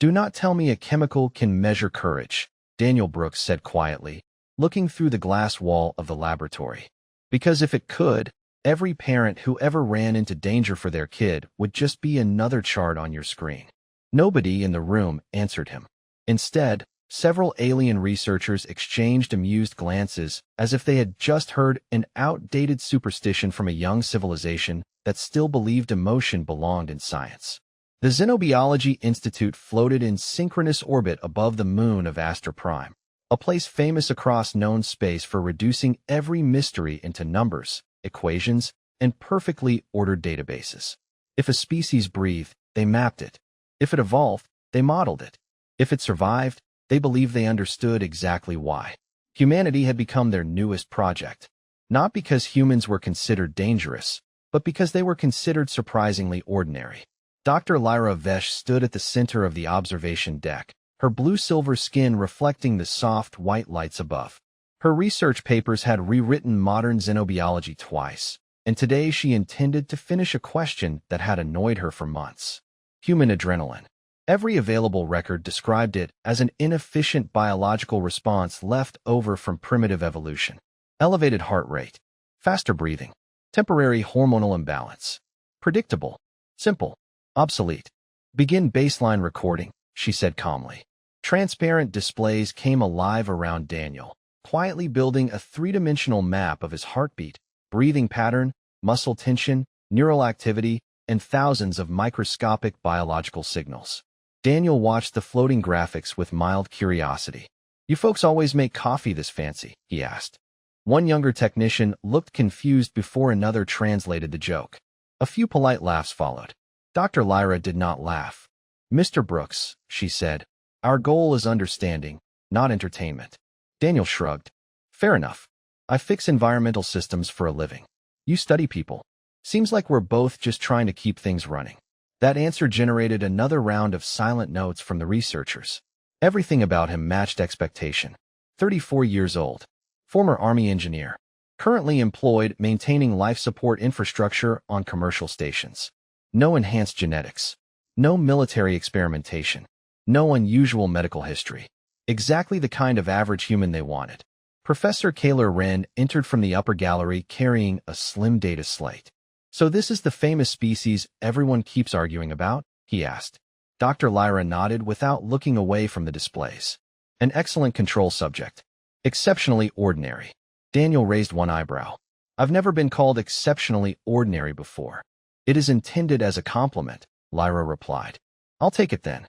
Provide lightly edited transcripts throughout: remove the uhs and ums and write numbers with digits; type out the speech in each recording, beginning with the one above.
Do not tell me a chemical can measure courage, Daniel Brooks said quietly, looking through the glass wall of the laboratory. Because if it could, every parent who ever ran into danger for their kid would just be another chart on your screen. Nobody in the room answered him. Instead, several alien researchers exchanged amused glances as if they had just heard an outdated superstition from a young civilization that still believed emotion belonged in science. The Xenobiology Institute floated in synchronous orbit above the moon of Astor Prime, a place famous across known space for reducing every mystery into numbers, equations, and perfectly ordered databases. If a species breathed, they mapped it. If it evolved, they modeled it. If it survived, they believed they understood exactly why. Humanity had become their newest project, not because humans were considered dangerous, but because they were considered surprisingly ordinary. Dr. Lyra Vesh stood at the center of the observation deck, her blue-silver skin reflecting the soft white lights above. Her research papers had rewritten modern xenobiology twice, and today she intended to finish a question that had annoyed her for months. Human adrenaline. Every available record described it as an inefficient biological response left over from primitive evolution. Elevated heart rate, faster breathing, temporary hormonal imbalance. Predictable, simple, obsolete. Begin baseline recording, she said calmly. Transparent displays came alive around Daniel, quietly building a three-dimensional map of his heartbeat, breathing pattern, muscle tension, neural activity, and thousands of microscopic biological signals. Daniel watched the floating graphics with mild curiosity. "You folks always make coffee this fancy?" he asked. One younger technician looked confused before another translated the joke. A few polite laughs followed. Dr. Lyra did not laugh. "Mr. Brooks," she said, "our goal is understanding, not entertainment." Daniel shrugged. "Fair enough. I fix environmental systems for a living. You study people. Seems like we're both just trying to keep things running." That answer generated another round of silent notes from the researchers. Everything about him matched expectation. 34 years old. Former Army engineer. Currently employed maintaining life support infrastructure on commercial stations. No enhanced genetics. No military experimentation. No unusual medical history. Exactly the kind of average human they wanted. Professor Kaler Wren entered from the upper gallery carrying a slim data slate. "So this is the famous species everyone keeps arguing about?" he asked. Dr. Lyra nodded without looking away from the displays. "An excellent control subject. Exceptionally ordinary." Daniel raised one eyebrow. "I've never been called exceptionally ordinary before." "It is intended as a compliment," Lyra replied. "I'll take it then."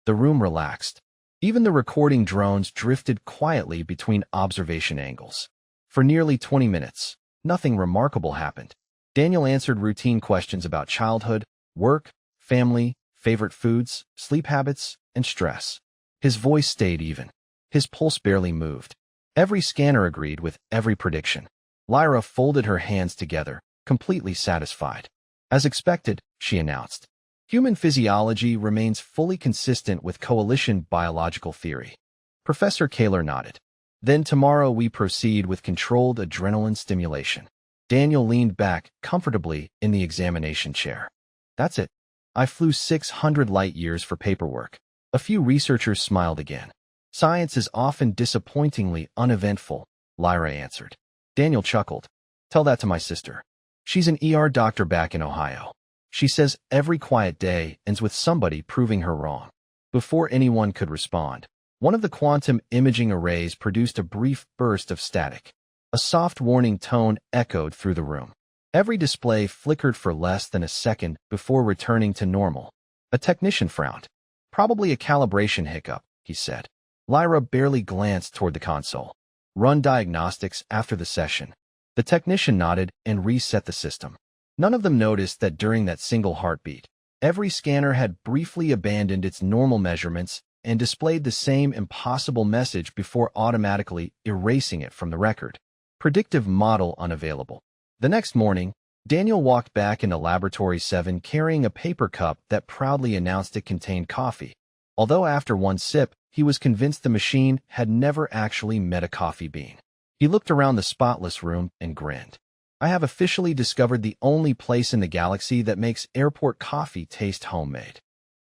The room relaxed. Even the recording drones drifted quietly between observation angles. For nearly 20 minutes, nothing remarkable happened. Daniel answered routine questions about childhood, work, family, favorite foods, sleep habits, and stress. His voice stayed even. His pulse barely moved. Every scanner agreed with every prediction. Lyra folded her hands together, completely satisfied. "As expected," she announced. "Human physiology remains fully consistent with coalition biological theory." Professor Kaler nodded. "Then tomorrow we proceed with controlled adrenaline stimulation." Daniel leaned back comfortably in the examination chair. "That's it. I flew 600 light years for paperwork." A few researchers smiled again. "Science is often disappointingly uneventful," Lyra answered. Daniel chuckled. "Tell that to my sister. She's an ER doctor back in Ohio. She says every quiet day ends with somebody proving her wrong." Before anyone could respond, one of the quantum imaging arrays produced a brief burst of static. A soft warning tone echoed through the room. Every display flickered for less than a second before returning to normal. A technician frowned. "Probably a calibration hiccup," he said. Lyra barely glanced toward the console. "Run diagnostics after the session." The technician nodded and reset the system. None of them noticed that during that single heartbeat, every scanner had briefly abandoned its normal measurements and displayed the same impossible message before automatically erasing it from the record. Predictive model unavailable. The next morning, Daniel walked back into Laboratory 7 carrying a paper cup that proudly announced it contained coffee. Although after one sip, he was convinced the machine had never actually met a coffee bean. He looked around the spotless room and grinned. "I have officially discovered the only place in the galaxy that makes airport coffee taste homemade."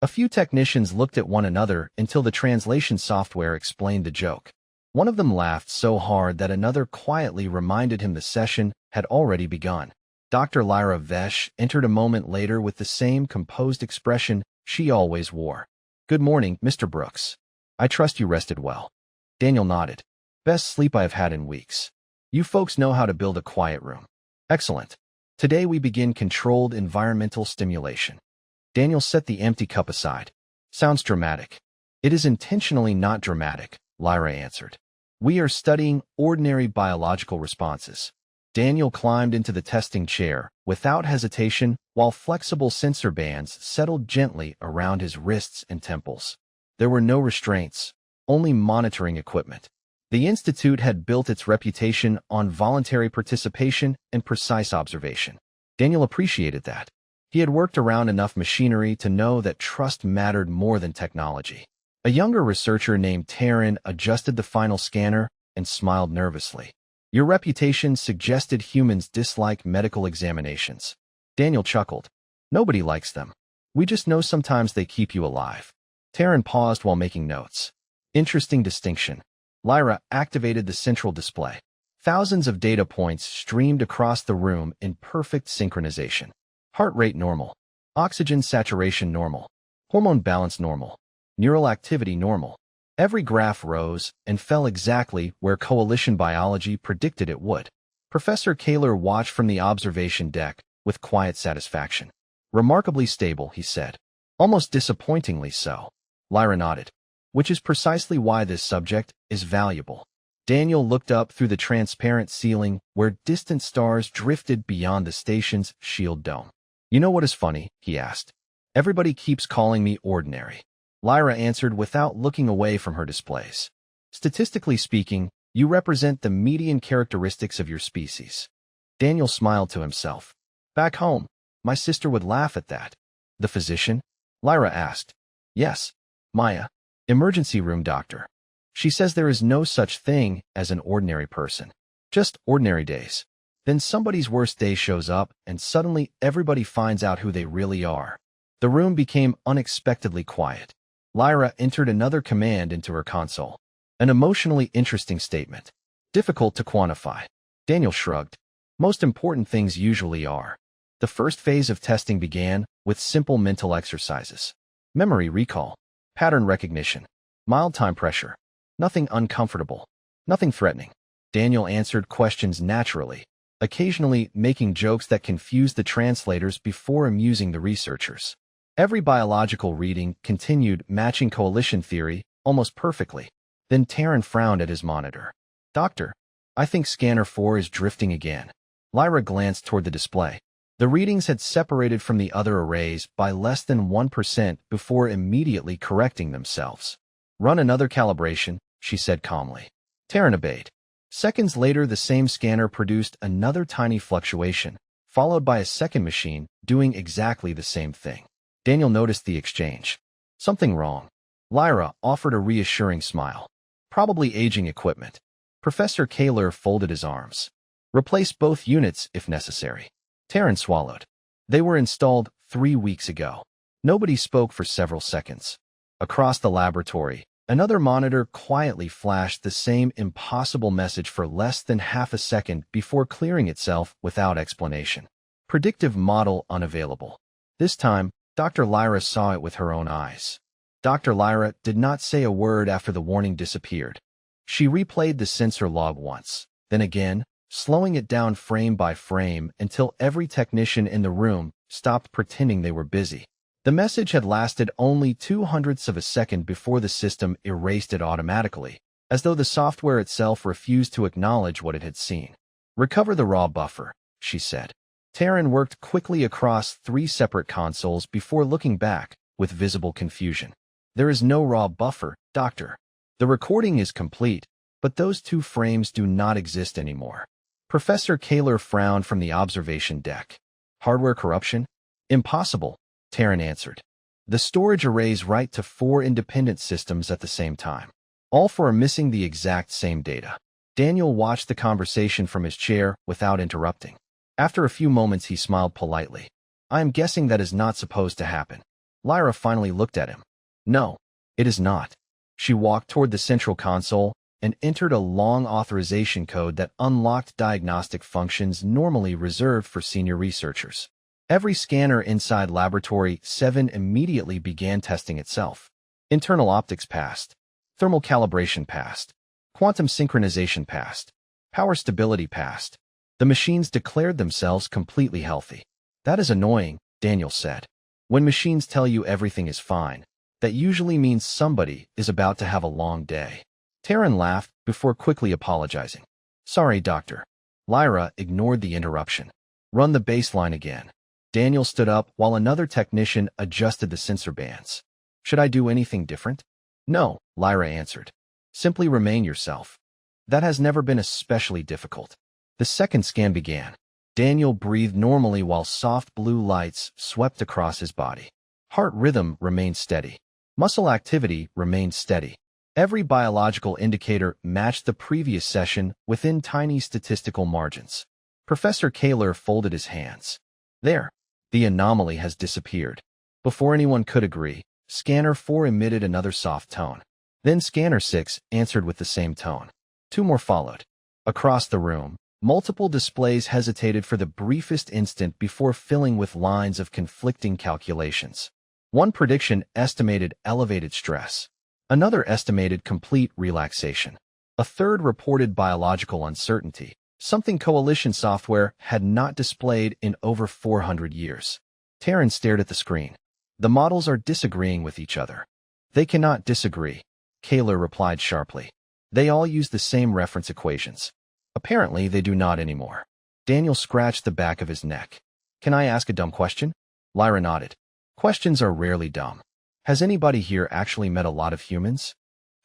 A few technicians looked at one another until the translation software explained the joke. One of them laughed so hard that another quietly reminded him the session had already begun. Dr. Lyra Vesh entered a moment later with the same composed expression she always wore. "Good morning, Mr. Brooks. I trust you rested well." Daniel nodded. "Best sleep I've had in weeks. You folks know how to build a quiet room." "Excellent. Today we begin controlled environmental stimulation." Daniel set the empty cup aside. "Sounds dramatic." "It is intentionally not dramatic," Lyra answered. "We are studying ordinary biological responses." Daniel climbed into the testing chair without hesitation while flexible sensor bands settled gently around his wrists and temples. There were no restraints, only monitoring equipment. The Institute had built its reputation on voluntary participation and precise observation. Daniel appreciated that. He had worked around enough machinery to know that trust mattered more than technology. A younger researcher named Taryn adjusted the final scanner and smiled nervously. "Your reputation suggested humans dislike medical examinations." Daniel chuckled. "Nobody likes them. We just know sometimes they keep you alive." Taryn paused while making notes. "Interesting distinction." Lyra activated the central display. Thousands of data points streamed across the room in perfect synchronization. Heart rate normal. Oxygen saturation normal. Hormone balance normal. Neural activity normal. Every graph rose and fell exactly where coalition biology predicted it would. Professor Kaler watched from the observation deck with quiet satisfaction. "Remarkably stable," he said. "Almost disappointingly so." Lyra nodded. "Which is precisely why this subject is valuable." Daniel looked up through the transparent ceiling where distant stars drifted beyond the station's shield dome. "You know what is funny?" he asked. "Everybody keeps calling me ordinary." Lyra answered without looking away from her displays. "Statistically speaking, you represent the median characteristics of your species." Daniel smiled to himself. "Back home, my sister would laugh at that." "The physician?" Lyra asked. "Yes, Maya. Emergency room doctor. She says there is no such thing as an ordinary person. Just ordinary days. Then somebody's worst day shows up and suddenly everybody finds out who they really are." The room became unexpectedly quiet. Lyra entered another command into her console. "An emotionally interesting statement. Difficult to quantify." Daniel shrugged. "Most important things usually are." The first phase of testing began with simple mental exercises. Memory recall. Pattern recognition. Mild time pressure. Nothing uncomfortable. Nothing threatening. Daniel answered questions naturally, occasionally making jokes that confused the translators before amusing the researchers. Every biological reading continued matching coalition theory almost perfectly. Then Taryn frowned at his monitor. "Doctor, I think scanner 4 is drifting again." Lyra glanced toward the display. The readings had separated from the other arrays by less than 1% before immediately correcting themselves. "Run another calibration," she said calmly. Taryn obeyed. Seconds later, the same scanner produced another tiny fluctuation, followed by a second machine doing exactly the same thing. Daniel noticed the exchange. "Something wrong." Lyra offered a reassuring smile. "Probably aging equipment." Professor Kaler folded his arms. "Replace both units if necessary." Taryn swallowed. "They were installed 3 weeks ago." Nobody spoke for several seconds. Across the laboratory, another monitor quietly flashed the same impossible message for less than half a second before clearing itself without explanation. "Predictive model unavailable." This time, Dr. Lyra saw it with her own eyes. Dr. Lyra did not say a word after the warning disappeared. She replayed the sensor log once, then again, slowing it down frame by frame until every technician in the room stopped pretending they were busy. The message had lasted only 0.02 of a second before the system erased it automatically, as though the software itself refused to acknowledge what it had seen. "Recover the raw buffer," she said. Taryn worked quickly across 3 separate consoles before looking back with visible confusion. "There is no raw buffer, Doctor. The recording is complete, but those 2 frames do not exist anymore." Professor Kaler frowned from the observation deck. "Hardware corruption?" "Impossible," Taryn answered. "The storage arrays write to 4 independent systems at the same time. All 4 are missing the exact same data." Daniel watched the conversation from his chair without interrupting. After a few moments, he smiled politely. "I am guessing that is not supposed to happen." Lyra finally looked at him. No, it is not. She walked toward the central console and entered a long authorization code that unlocked diagnostic functions normally reserved for senior researchers. Every scanner inside Laboratory 7 immediately began testing itself. Internal optics passed. Thermal calibration passed. Quantum synchronization passed. Power stability passed. The machines declared themselves completely healthy. That is annoying, Daniel said. When machines tell you everything is fine, that usually means somebody is about to have a long day. Taryn laughed before quickly apologizing. Sorry, doctor. Lyra ignored the interruption. Run the baseline again. Daniel stood up while another technician adjusted the sensor bands. Should I do anything different? No, Lyra answered. Simply remain yourself. That has never been especially difficult. The second scan began. Daniel breathed normally while soft blue lights swept across his body. Heart rhythm remained steady. Muscle activity remained steady. Every biological indicator matched the previous session within tiny statistical margins. Professor Kaler folded his hands. There, the anomaly has disappeared. Before anyone could agree, Scanner 4 emitted another soft tone. Then Scanner 6 answered with the same tone. 2 more followed. Across the room, multiple displays hesitated for the briefest instant before filling with lines of conflicting calculations. One prediction estimated elevated stress. Another estimated complete relaxation. A third reported biological uncertainty, something Coalition software had not displayed in over 400 years. Taryn stared at the screen. The models are disagreeing with each other. They cannot disagree, Kaler replied sharply. They all use the same reference equations. Apparently, they do not anymore. Daniel scratched the back of his neck. Can I ask a dumb question? Lyra nodded. Questions are rarely dumb. Has anybody here actually met a lot of humans?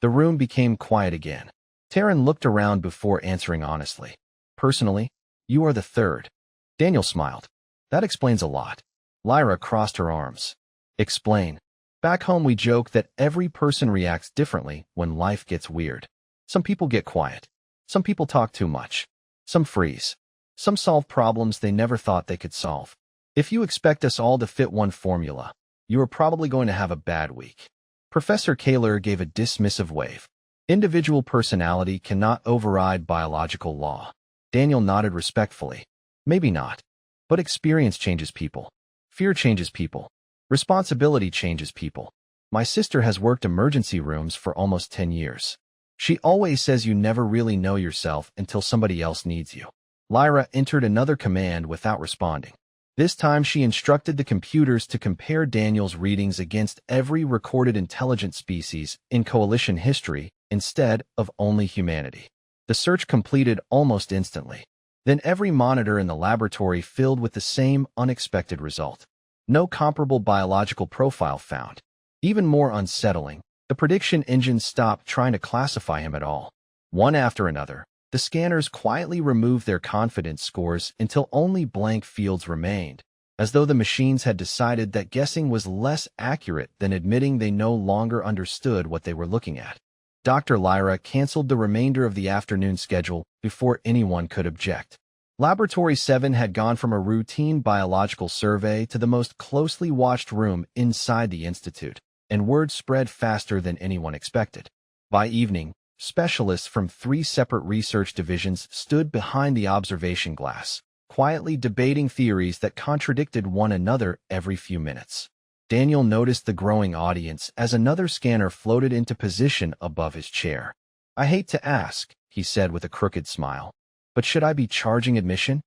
The room became quiet again. Taryn looked around before answering honestly. Personally, you are the third. Daniel smiled. That explains a lot. Lyra crossed her arms. Explain. Back home we joke that every person reacts differently when life gets weird. Some people get quiet. Some people talk too much. Some freeze. Some solve problems they never thought they could solve. If you expect us all to fit one formula, you are probably going to have a bad week. Professor Kaler gave a dismissive wave. Individual personality cannot override biological law. Daniel nodded respectfully. Maybe not. But experience changes people. Fear changes people. Responsibility changes people. My sister has worked emergency rooms for almost 10 years. She always says you never really know yourself until somebody else needs you. Lyra entered another command without responding. This time she instructed the computers to compare Daniel's readings against every recorded intelligent species in Coalition history instead of only humanity. The search completed almost instantly. Then every monitor in the laboratory filled with the same unexpected result. No comparable biological profile found. Even more unsettling, the prediction engine stopped trying to classify him at all. One after another, the scanners quietly removed their confidence scores until only blank fields remained, as though the machines had decided that guessing was less accurate than admitting they no longer understood what they were looking at. Dr. Lyra canceled the remainder of the afternoon schedule before anyone could object. Laboratory 7 had gone from a routine biological survey to the most closely watched room inside the institute, and word spread faster than anyone expected. By evening, specialists from 3 separate research divisions stood behind the observation glass, quietly debating theories that contradicted one another every few minutes. Daniel noticed the growing audience as another scanner floated into position above his chair. I hate to ask, he said with a crooked smile, but should I be charging admission?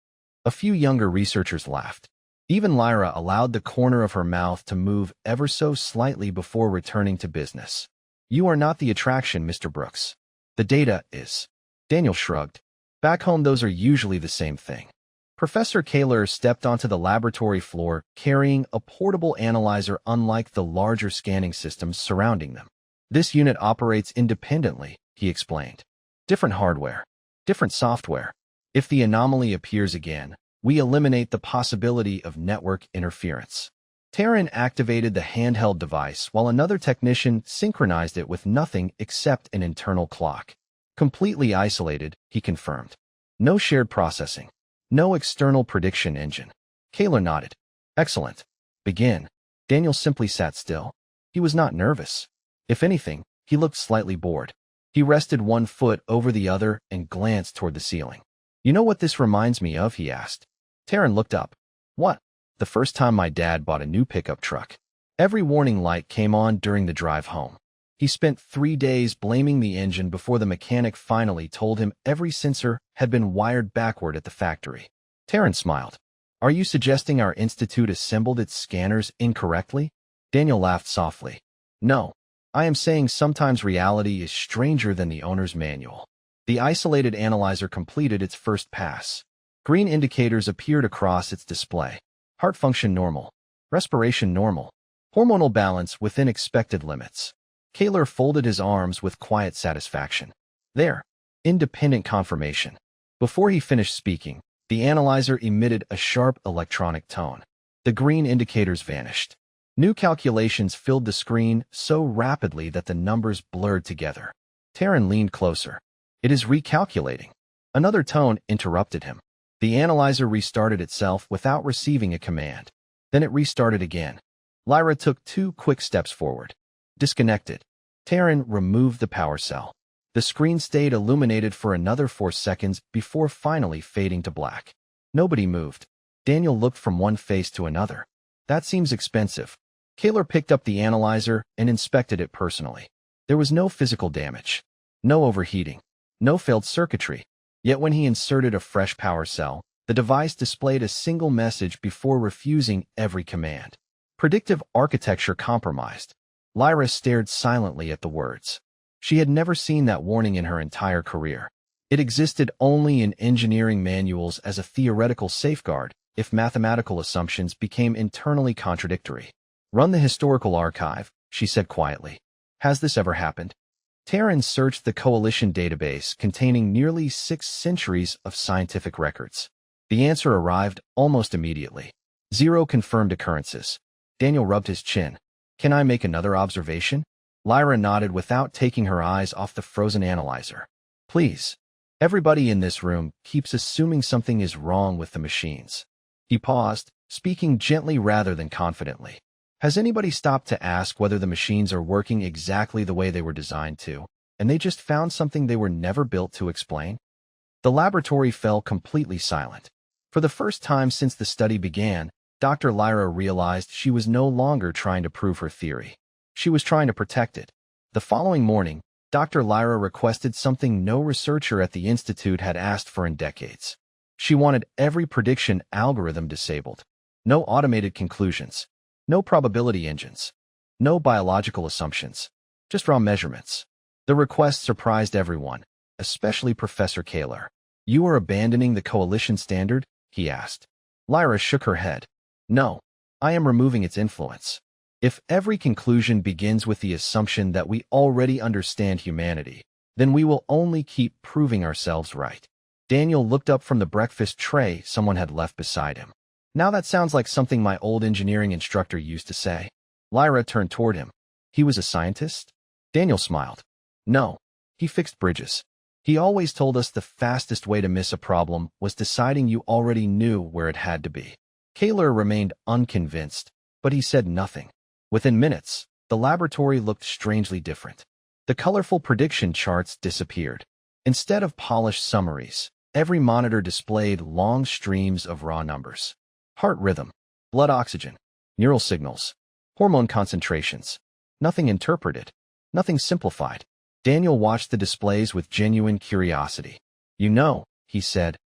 A few younger researchers laughed. Even Lyra allowed the corner of her mouth to move ever so slightly before returning to business. You are not the attraction, Mr. Brooks. The data is. Daniel shrugged. Back home those are usually the same thing. Professor Kaler stepped onto the laboratory floor carrying a portable analyzer unlike the larger scanning systems surrounding them. This unit operates independently, he explained. Different hardware, different software. If the anomaly appears again, we eliminate the possibility of network interference. Taryn activated the handheld device while another technician synchronized it with nothing except an internal clock. Completely isolated, he confirmed. No shared processing. No external prediction engine. Kaler nodded. Excellent. Begin. Daniel simply sat still. He was not nervous. If anything, he looked slightly bored. He rested one foot over the other and glanced toward the ceiling. "You know what this reminds me of?" he asked. Taryn looked up. "What?" "The first time my dad bought a new pickup truck. Every warning light came on during the drive home. He spent 3 days blaming the engine before the mechanic finally told him every sensor had been wired backward at the factory." Taryn smiled. "Are you suggesting our institute assembled its scanners incorrectly?" Daniel laughed softly. "No. I am saying sometimes reality is stranger than the owner's manual." The isolated analyzer completed its first pass. Green indicators appeared across its display. Heart function normal. Respiration normal. Hormonal balance within expected limits. Kaler folded his arms with quiet satisfaction. There. Independent confirmation. Before he finished speaking, the analyzer emitted a sharp electronic tone. The green indicators vanished. New calculations filled the screen so rapidly that the numbers blurred together. Taryn leaned closer. "It is recalculating." Another tone interrupted him. The analyzer restarted itself without receiving a command. Then it restarted again. Lyra took 2 quick steps forward. Disconnected. Taryn removed the power cell. The screen stayed illuminated for another 4 seconds before finally fading to black. Nobody moved. Daniel looked from one face to another. "That seems expensive." Kaler picked up the analyzer and inspected it personally. There was no physical damage. No overheating. No failed circuitry. Yet when he inserted a fresh power cell, the device displayed a single message before refusing every command. Predictive architecture compromised. Lyra stared silently at the words. She had never seen that warning in her entire career. It existed only in engineering manuals as a theoretical safeguard if mathematical assumptions became internally contradictory. "Run the historical archive," she said quietly. "Has this ever happened?" Taryn searched the Coalition database containing nearly 6 centuries of scientific records. The answer arrived almost immediately. 0 confirmed occurrences. Daniel rubbed his chin. "Can I make another observation?" Lyra nodded without taking her eyes off the frozen analyzer. "Please. Everybody in this room keeps assuming something is wrong with the machines." He paused, speaking gently rather than confidently. "Has anybody stopped to ask whether the machines are working exactly the way they were designed to, and they just found something they were never built to explain?" The laboratory fell completely silent. For the first time since the study began, Dr. Lyra realized she was no longer trying to prove her theory. She was trying to protect it. The following morning, Dr. Lyra requested something no researcher at the Institute had asked for in decades. She wanted every prediction algorithm disabled. No automated conclusions. No probability engines. No biological assumptions. Just raw measurements. The request surprised everyone, especially Professor Kaler. "You are abandoning the Coalition standard?" he asked. Lyra shook her head. "No, I am removing its influence. If every conclusion begins with the assumption that we already understand humanity, then we will only keep proving ourselves right." Daniel looked up from the breakfast tray someone had left beside him. "Now that sounds like something my old engineering instructor used to say." Lyra turned toward him. "He was a scientist?" Daniel smiled. "No, he fixed bridges. He always told us the fastest way to miss a problem was deciding you already knew where it had to be." Kaler remained unconvinced, but he said nothing. Within minutes, the laboratory looked strangely different. The colorful prediction charts disappeared. Instead of polished summaries, every monitor displayed long streams of raw numbers. Heart rhythm, blood oxygen, neural signals, hormone concentrations. Nothing interpreted, nothing simplified. Daniel watched the displays with genuine curiosity. "You know," he said,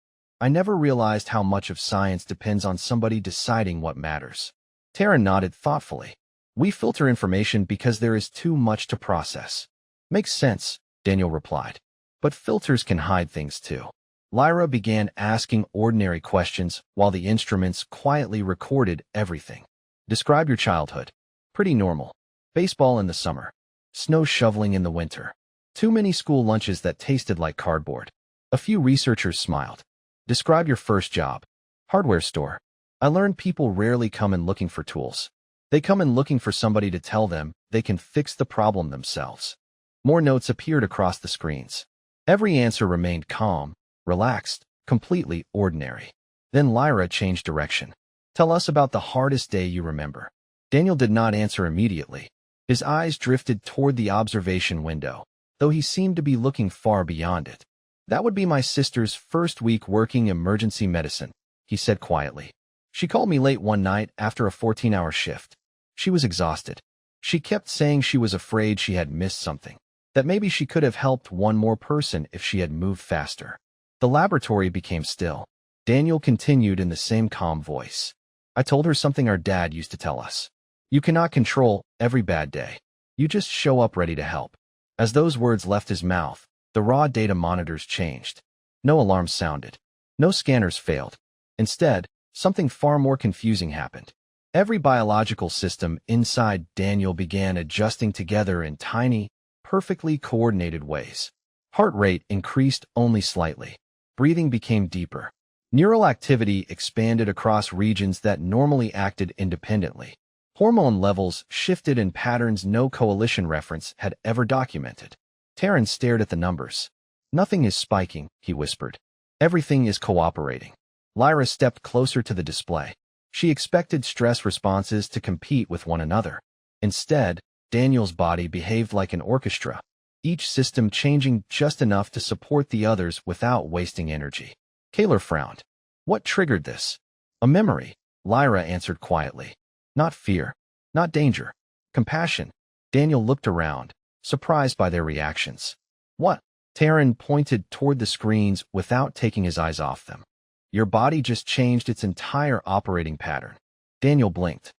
"I never realized how much of science depends on somebody deciding what matters." Taryn nodded thoughtfully. "We filter information because there is too much to process." "Makes sense," Daniel replied. "But filters can hide things too." Lyra began asking ordinary questions while the instruments quietly recorded everything. "Describe your childhood." "Pretty normal. Baseball in the summer. Snow shoveling in the winter. Too many school lunches that tasted like cardboard." A few researchers smiled. "Describe your first job." "Hardware store. I learned people rarely come in looking for tools. They come in looking for somebody to tell them they can fix the problem themselves." More notes appeared across the screens. Every answer remained calm, relaxed, completely ordinary. Then Lyra changed direction. "Tell us about the hardest day you remember." Daniel did not answer immediately. His eyes drifted toward the observation window, though he seemed to be looking far beyond it. "That would be my sister's first week working emergency medicine," he said quietly. "She called me late one night after a 14-hour shift. She was exhausted. She kept saying she was afraid she had missed something, that maybe she could have helped one more person if she had moved faster." The laboratory became still. Daniel continued in the same calm voice. "I told her something our dad used to tell us. You cannot control every bad day. You just show up ready to help." As those words left his mouth, the raw data monitors changed. No alarms sounded. No scanners failed. Instead, something far more confusing happened. Every biological system inside Daniel began adjusting together in tiny, perfectly coordinated ways. Heart rate increased only slightly. Breathing became deeper. Neural activity expanded across regions that normally acted independently. Hormone levels shifted in patterns no coalition reference had ever documented. Terran stared at the numbers. "Nothing is spiking," he whispered. "Everything is cooperating." Lyra stepped closer to the display. She expected stress responses to compete with one another. Instead, Daniel's body behaved like an orchestra, each system changing just enough to support the others without wasting energy. Kaler frowned. "What triggered this?" "A memory," Lyra answered quietly. "Not fear. Not danger. Compassion." Daniel looked around, surprised by their reactions. "What?" Terran pointed toward the screens without taking his eyes off them. "Your body just changed its entire operating pattern." Daniel blinked.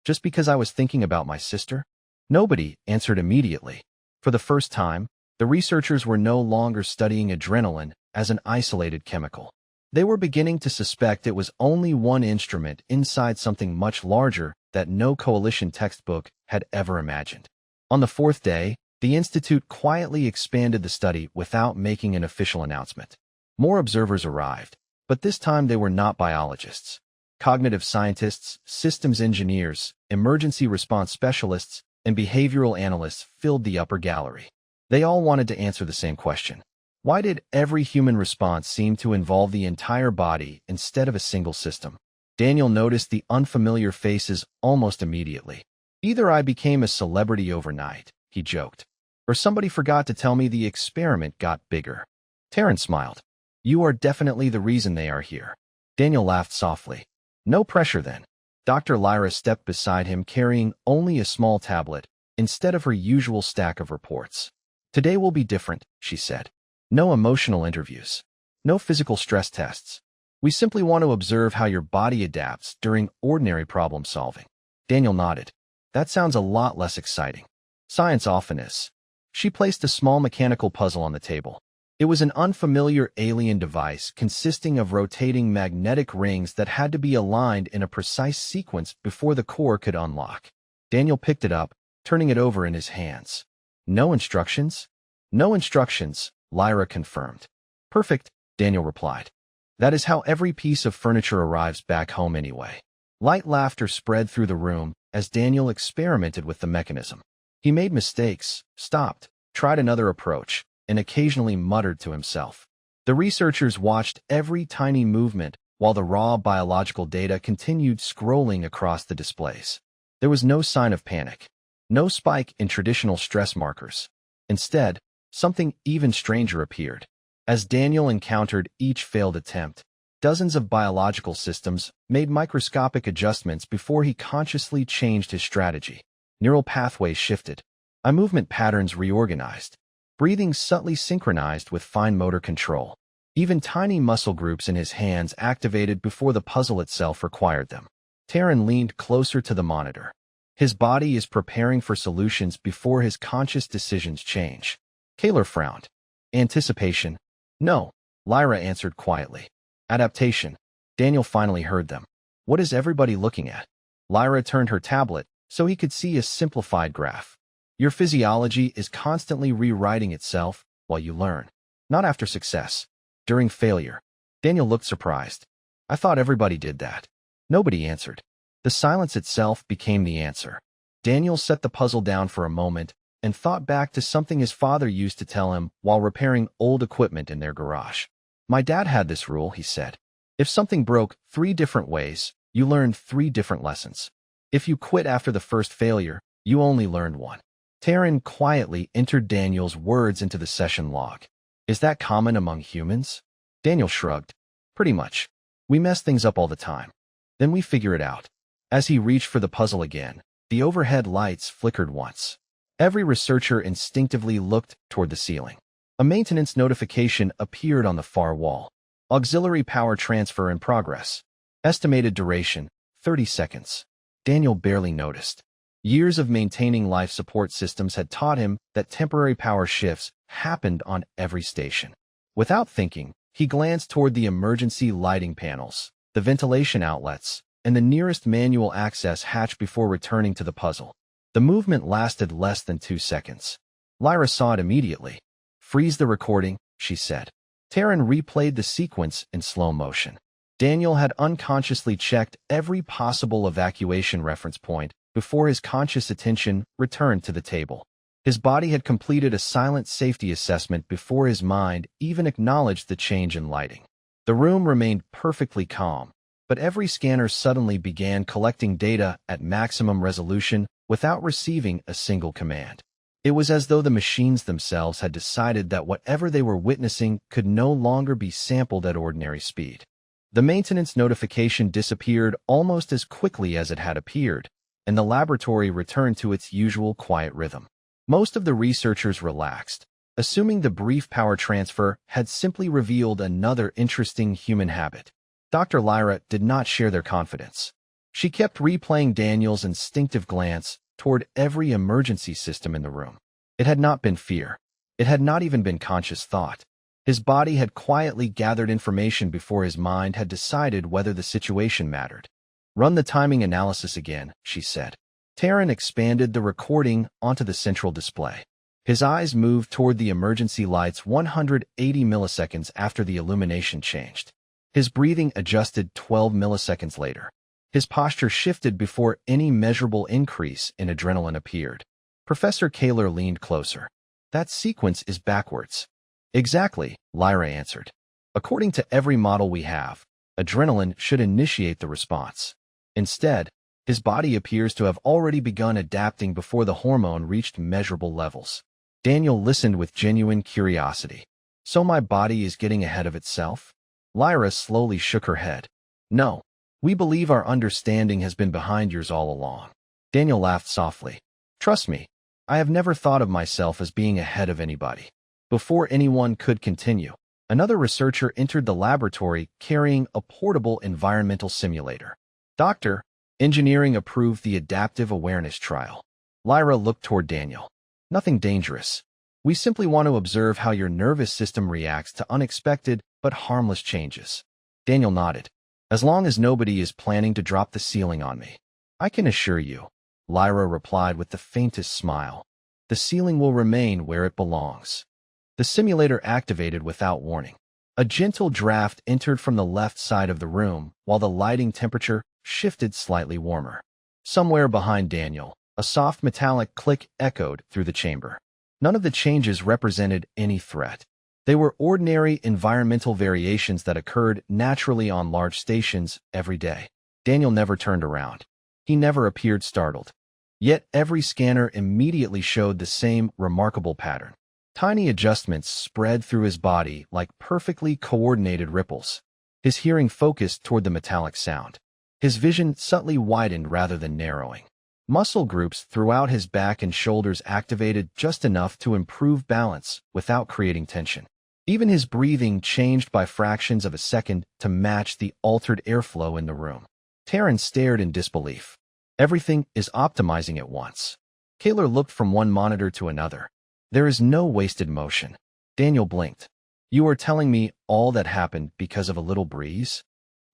"Just because I was thinking about my sister?" Nobody answered immediately. For the first time, the researchers were no longer studying adrenaline as an isolated chemical. They were beginning to suspect it was only one instrument inside something much larger that no coalition textbook had ever imagined. On the fourth day, the Institute quietly expanded the study without making an official announcement. More observers arrived, but this time they were not biologists. Cognitive scientists, systems engineers, emergency response specialists, and behavioral analysts filled the upper gallery. They all wanted to answer the same question. Why did every human response seem to involve the entire body instead of a single system? Daniel noticed the unfamiliar faces almost immediately. "Either I became a celebrity overnight," he joked, "or somebody forgot to tell me the experiment got bigger." Terrence smiled. "You are definitely the reason they are here." Daniel laughed softly. "No pressure then." Dr. Lyra stepped beside him carrying only a small tablet instead of her usual stack of reports. "Today will be different," she said. "No emotional interviews. No physical stress tests. We simply want to observe how your body adapts during ordinary problem solving." Daniel nodded. "That sounds a lot less exciting." "Science often is." She placed a small mechanical puzzle on the table. It was an unfamiliar alien device consisting of rotating magnetic rings that had to be aligned in a precise sequence before the core could unlock. Daniel picked it up, turning it over in his hands. "No instructions?" "No instructions," Lyra confirmed. "Perfect," Daniel replied. "That is how every piece of furniture arrives back home anyway." Light laughter spread through the room as Daniel experimented with the mechanism. He made mistakes, stopped, tried another approach, and occasionally muttered to himself. The researchers watched every tiny movement while the raw biological data continued scrolling across the displays. There was no sign of panic, no spike in traditional stress markers. Instead, something even stranger appeared. As Daniel encountered each failed attempt, dozens of biological systems made microscopic adjustments before he consciously changed his strategy. Neural pathways shifted. Eye movement patterns reorganized. Breathing subtly synchronized with fine motor control. Even tiny muscle groups in his hands activated before the puzzle itself required them. Terran leaned closer to the monitor. His body is preparing for solutions before his conscious decisions change. Kaler frowned. "Anticipation?" "No," Lyra answered quietly. "Adaptation." Daniel finally heard them. "What is everybody looking at?" Lyra turned her tablet so he could see a simplified graph. "Your physiology is constantly rewriting itself while you learn. Not after success. During failure." Daniel looked surprised. "I thought everybody did that." Nobody answered. The silence itself became the answer. Daniel set the puzzle down for a moment and thought back to something his father used to tell him while repairing old equipment in their garage. "My dad had this rule," he said. "If something broke 3 different ways, you learned 3 different lessons." If you quit after the first failure, you only learned one. Taryn quietly entered Daniel's words into the session log. Is that common among humans? Daniel shrugged. Pretty much. We mess things up all the time. Then we figure it out. As he reached for the puzzle again, the overhead lights flickered once. Every researcher instinctively looked toward the ceiling. A maintenance notification appeared on the far wall. Auxiliary power transfer in progress. Estimated duration, 30 seconds. Daniel barely noticed. Years of maintaining life support systems had taught him that temporary power shifts happened on every station. Without thinking, he glanced toward the emergency lighting panels, the ventilation outlets, and the nearest manual access hatch before returning to the puzzle. The movement lasted less than 2 seconds. Lyra saw it immediately. Freeze the recording, she said. Taryn replayed the sequence in slow motion. Daniel had unconsciously checked every possible evacuation reference point before his conscious attention returned to the table. His body had completed a silent safety assessment before his mind even acknowledged the change in lighting. The room remained perfectly calm, but every scanner suddenly began collecting data at maximum resolution without receiving a single command. It was as though the machines themselves had decided that whatever they were witnessing could no longer be sampled at ordinary speed. The maintenance notification disappeared almost as quickly as it had appeared, and the laboratory returned to its usual quiet rhythm. Most of the researchers relaxed, assuming the brief power transfer had simply revealed another interesting human habit. Dr. Lyra did not share their confidence. She kept replaying Daniel's instinctive glance toward every emergency system in the room. It had not been fear. It had not even been conscious thought. His body had quietly gathered information before his mind had decided whether the situation mattered. Run the timing analysis again, she said. Taryn expanded the recording onto the central display. His eyes moved toward the emergency lights 180 milliseconds after the illumination changed. His breathing adjusted 12 milliseconds later. His posture shifted before any measurable increase in adrenaline appeared. Professor Kaler leaned closer. That sequence is backwards. Exactly, Lyra answered. According to every model we have, adrenaline should initiate the response. Instead, his body appears to have already begun adapting before the hormone reached measurable levels. Daniel listened with genuine curiosity. So my body is getting ahead of itself? Lyra slowly shook her head. No. We believe our understanding has been behind yours all along. Daniel laughed softly. Trust me, I have never thought of myself as being ahead of anybody. Before anyone could continue, another researcher entered the laboratory carrying a portable environmental simulator. Doctor, engineering approved the adaptive awareness trial. Lyra looked toward Daniel. Nothing dangerous. We simply want to observe how your nervous system reacts to unexpected but harmless changes. Daniel nodded. As long as nobody is planning to drop the ceiling on me. I can assure you, Lyra replied with the faintest smile. The ceiling will remain where it belongs. The simulator activated without warning. A gentle draft entered from the left side of the room, while the lighting temperature shifted slightly warmer. Somewhere behind Daniel, a soft metallic click echoed through the chamber. None of the changes represented any threat. They were ordinary environmental variations that occurred naturally on large stations every day. Daniel never turned around. He never appeared startled. Yet every scanner immediately showed the same remarkable pattern. Tiny adjustments spread through his body like perfectly coordinated ripples. His hearing focused toward the metallic sound. His vision subtly widened rather than narrowing. Muscle groups throughout his back and shoulders activated just enough to improve balance without creating tension. Even his breathing changed by fractions of a second to match the altered airflow in the room. Taryn stared in disbelief. Everything is optimizing at once. Kaler looked from one monitor to another. There is no wasted motion. Daniel blinked. You are telling me all that happened because of a little breeze?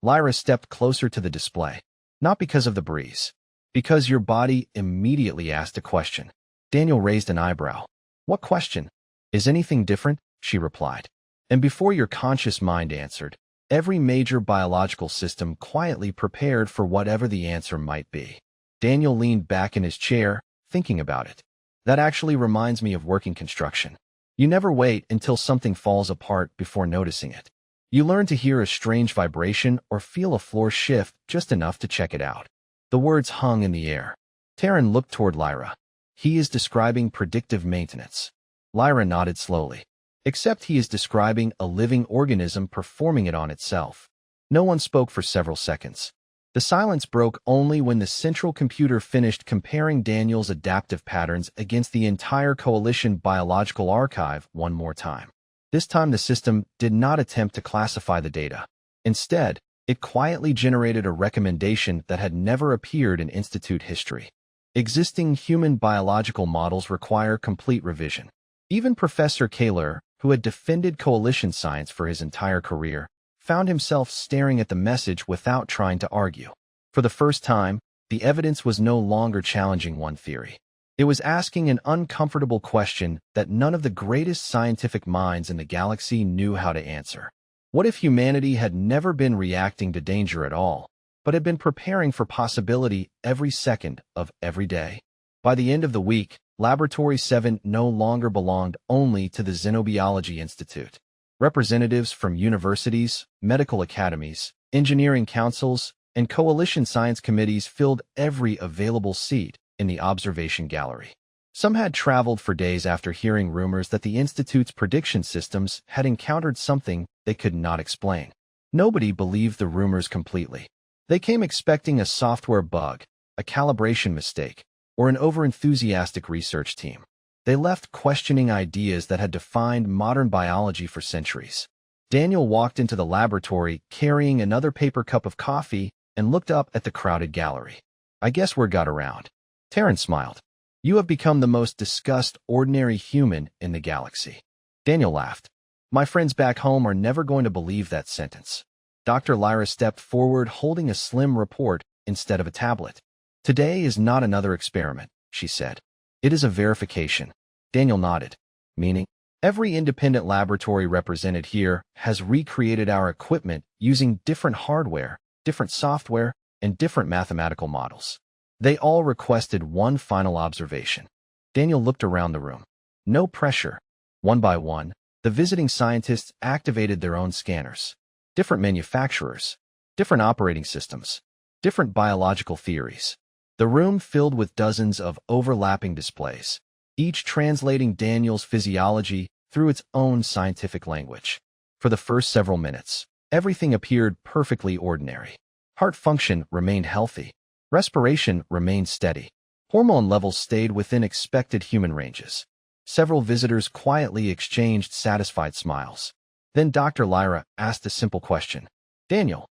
Lyra stepped closer to the display. Not because of the breeze. Because your body immediately asked a question. Daniel raised an eyebrow. What question? Is anything different? She replied. And before your conscious mind answered, every major biological system quietly prepared for whatever the answer might be. Daniel leaned back in his chair, thinking about it. That actually reminds me of working construction. You never wait until something falls apart before noticing it. You learn to hear a strange vibration or feel a floor shift just enough to check it out. The words hung in the air. Taryn looked toward Lyra. He is describing predictive maintenance. Lyra nodded slowly. Except he is describing a living organism performing it on itself. No one spoke for several seconds. The silence broke only when the central computer finished comparing Daniel's adaptive patterns against the entire Coalition biological archive one more time. This time the system did not attempt to classify the data. Instead, it quietly generated a recommendation that had never appeared in Institute history. Existing human biological models require complete revision. Even Professor Kaler, who had defended coalition science for his entire career, found himself staring at the message without trying to argue. For the first time, the evidence was no longer challenging one theory. It was asking an uncomfortable question that none of the greatest scientific minds in the galaxy knew how to answer. What if humanity had never been reacting to danger at all, but had been preparing for possibility every second of every day? By the end of the week, Laboratory 7 no longer belonged only to the Xenobiology Institute. Representatives from universities, medical academies, engineering councils, and coalition science committees filled every available seat in the observation gallery. Some had traveled for days after hearing rumors that the Institute's prediction systems had encountered something they could not explain. Nobody believed the rumors completely. They came expecting a software bug, a calibration mistake, or an overenthusiastic research team. They left questioning ideas that had defined modern biology for centuries. Daniel walked into the laboratory carrying another paper cup of coffee and looked up at the crowded gallery. "I guess word got around." Taryn smiled. "You have become the most discussed ordinary human in the galaxy." Daniel laughed. "My friends back home are never going to believe that sentence." Dr. Lyra stepped forward holding a slim report instead of a tablet. "Today is not another experiment," she said. "It is a verification." Daniel nodded. "Meaning?" "Every independent laboratory represented here has recreated our equipment using different hardware, different software, and different mathematical models. They all requested one final observation." Daniel looked around the room. No pressure. One by one, the visiting scientists activated their own scanners. Different manufacturers, different operating systems, different biological theories. The room filled with dozens of overlapping displays, each translating Daniel's physiology through its own scientific language. For the first several minutes, everything appeared perfectly ordinary. Heart function remained healthy. Respiration remained steady. Hormone levels stayed within expected human ranges. Several visitors quietly exchanged satisfied smiles. Then Dr. Lyra asked a simple question. "Daniel,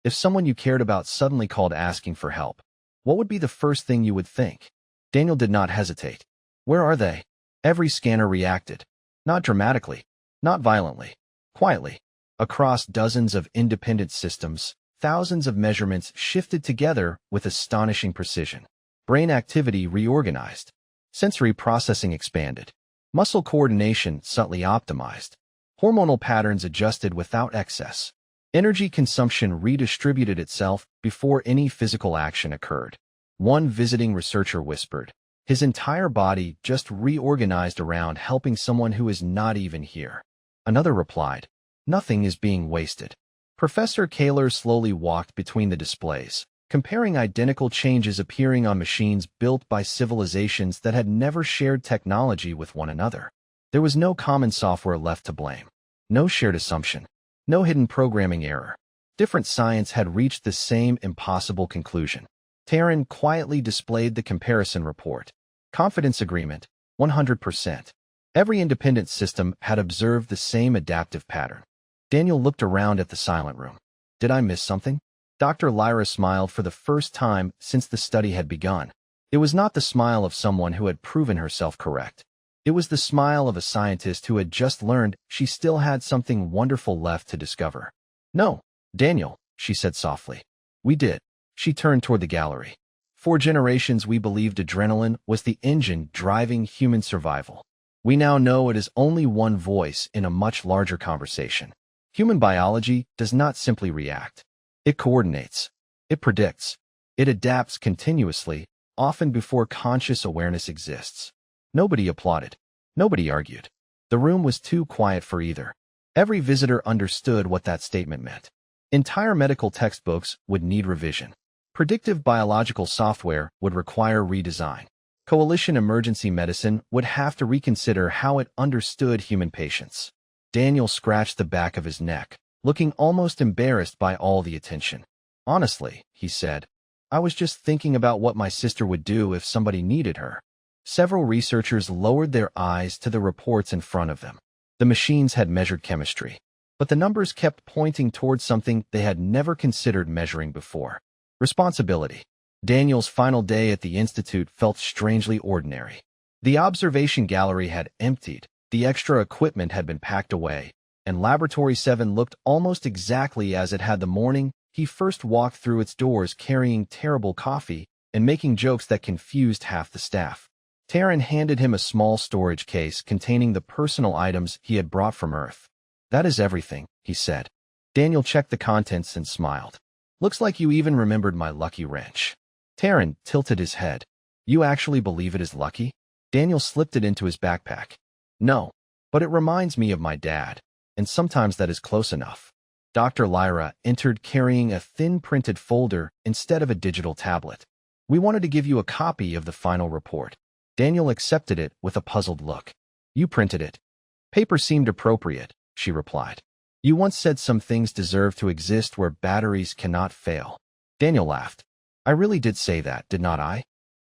if someone you cared about suddenly called asking for help, what would be the first thing you would think?" Daniel did not hesitate. "Where are they?" Every scanner reacted. Not dramatically, not violently, quietly. Across dozens of independent systems, thousands of measurements shifted together with astonishing precision. Brain activity reorganized. Sensory processing expanded. Muscle coordination subtly optimized. Hormonal patterns adjusted without excess. Energy consumption redistributed itself before any physical action occurred. One visiting researcher whispered, "His entire body just reorganized around helping someone who is not even here." Another replied, "Nothing is being wasted." Professor Kaler slowly walked between the displays, comparing identical changes appearing on machines built by civilizations that had never shared technology with one another. There was no common software left to blame. No shared assumption. No hidden programming error. Different science had reached the same impossible conclusion. Taryn quietly displayed the comparison report. Confidence agreement, 100%. Every independent system had observed the same adaptive pattern. Daniel looked around at the silent room. "Did I miss something?" Dr. Lyra smiled for the first time since the study had begun. It was not the smile of someone who had proven herself correct. It was the smile of a scientist who had just learned she still had something wonderful left to discover. "No, Daniel," she said softly. "We did." She turned toward the gallery. "For generations we believed adrenaline was the engine driving human survival. We now know it is only one voice in a much larger conversation. Human biology does not simply react. It coordinates. It predicts. It adapts continuously, often before conscious awareness exists." Nobody applauded. Nobody argued. The room was too quiet for either. Every visitor understood what that statement meant. Entire medical textbooks would need revision. Predictive biological software would require redesign. Coalition emergency medicine would have to reconsider how it understood human patients. Daniel scratched the back of his neck, looking almost embarrassed by all the attention. Honestly, he said, I was just thinking about what my sister would do if somebody needed her. Several researchers lowered their eyes to the reports in front of them. The machines had measured chemistry, but the numbers kept pointing towards something they had never considered measuring before. Responsibility. Daniel's final day at the institute felt strangely ordinary. The observation gallery had emptied, the extra equipment had been packed away, and Laboratory 7 looked almost exactly as it had the morning he first walked through its doors, carrying terrible coffee and making jokes that confused half the staff. Taryn handed him a small storage case containing the personal items he had brought from Earth. That is everything, he said. Daniel checked the contents and smiled. Looks like you even remembered my lucky wrench. Taryn tilted his head. You actually believe it is lucky? Daniel slipped it into his backpack. No, but it reminds me of my dad, and sometimes that is close enough. Dr. Lyra entered carrying a thin printed folder instead of a digital tablet. We wanted to give you a copy of the final report. Daniel accepted it with a puzzled look. You printed it. Paper seemed appropriate, she replied. You once said some things deserve to exist where batteries cannot fail. Daniel laughed. I really did say that, did not I?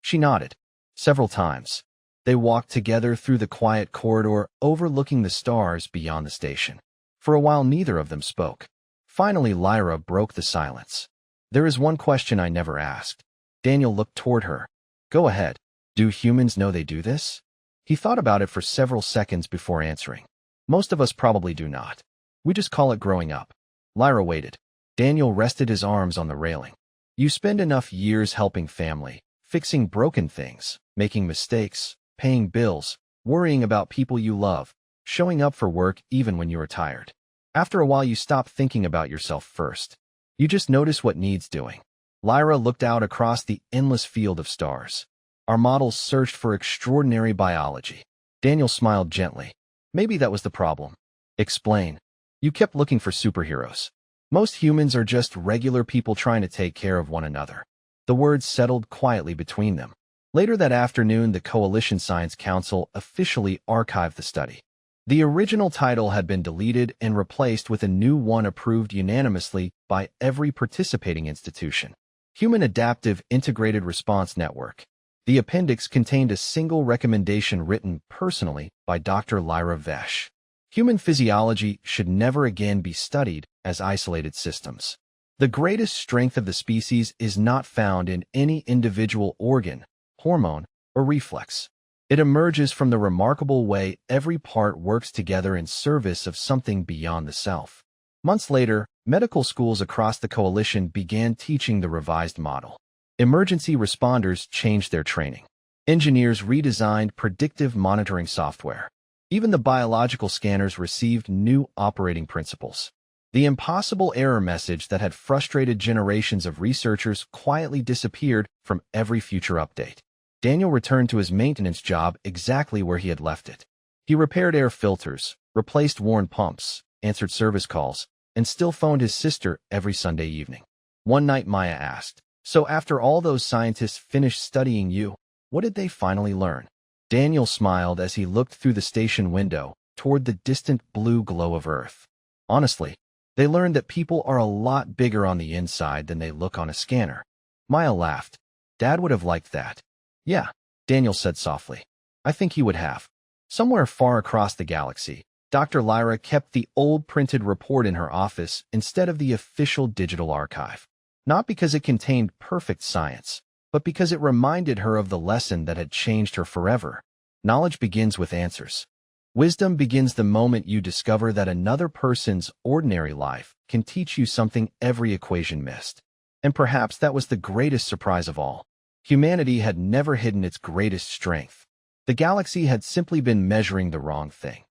She nodded. Several times. They walked together through the quiet corridor overlooking the stars beyond the station. For a while neither of them spoke. Finally Lyra broke the silence. There is one question I never asked. Daniel looked toward her. Go ahead. Do humans know they do this? He thought about it for several seconds before answering. Most of us probably do not. We just call it growing up. Lyra waited. Daniel rested his arms on the railing. You spend enough years helping family, fixing broken things, making mistakes, paying bills, worrying about people you love, showing up for work even when you are tired. After a while you stop thinking about yourself first. You just notice what needs doing. Lyra looked out across the endless field of stars. Our models searched for extraordinary biology. Daniel smiled gently. Maybe that was the problem. Explain. You kept looking for superheroes. Most humans are just regular people trying to take care of one another. The words settled quietly between them. Later that afternoon, the Coalition Science Council officially archived the study. The original title had been deleted and replaced with a new one approved unanimously by every participating institution. Human Adaptive Integrated Response Network. The appendix contained a single recommendation written personally by Dr. Lyra Vesh. Human physiology should never again be studied as isolated systems. The greatest strength of the species is not found in any individual organ, hormone, or reflex. It emerges from the remarkable way every part works together in service of something beyond the self. Months later, medical schools across the coalition began teaching the revised model. Emergency responders changed their training. Engineers redesigned predictive monitoring software. Even the biological scanners received new operating principles. The impossible error message that had frustrated generations of researchers quietly disappeared from every future update. Daniel returned to his maintenance job exactly where he had left it. He repaired air filters, replaced worn pumps, answered service calls, and still phoned his sister every Sunday evening. One night Maya asked, "So after all those scientists finished studying you, what did they finally learn?" Daniel smiled as he looked through the station window toward the distant blue glow of Earth. Honestly, they learned that people are a lot bigger on the inside than they look on a scanner. Maya laughed. Dad would have liked that. Yeah, Daniel said softly. I think he would have. Somewhere far across the galaxy, Dr. Lyra kept the old printed report in her office instead of the official digital archive. Not because it contained perfect science, but because it reminded her of the lesson that had changed her forever. Knowledge begins with answers. Wisdom begins the moment you discover that another person's ordinary life can teach you something every equation missed. And perhaps that was the greatest surprise of all. Humanity had never hidden its greatest strength. The galaxy had simply been measuring the wrong thing.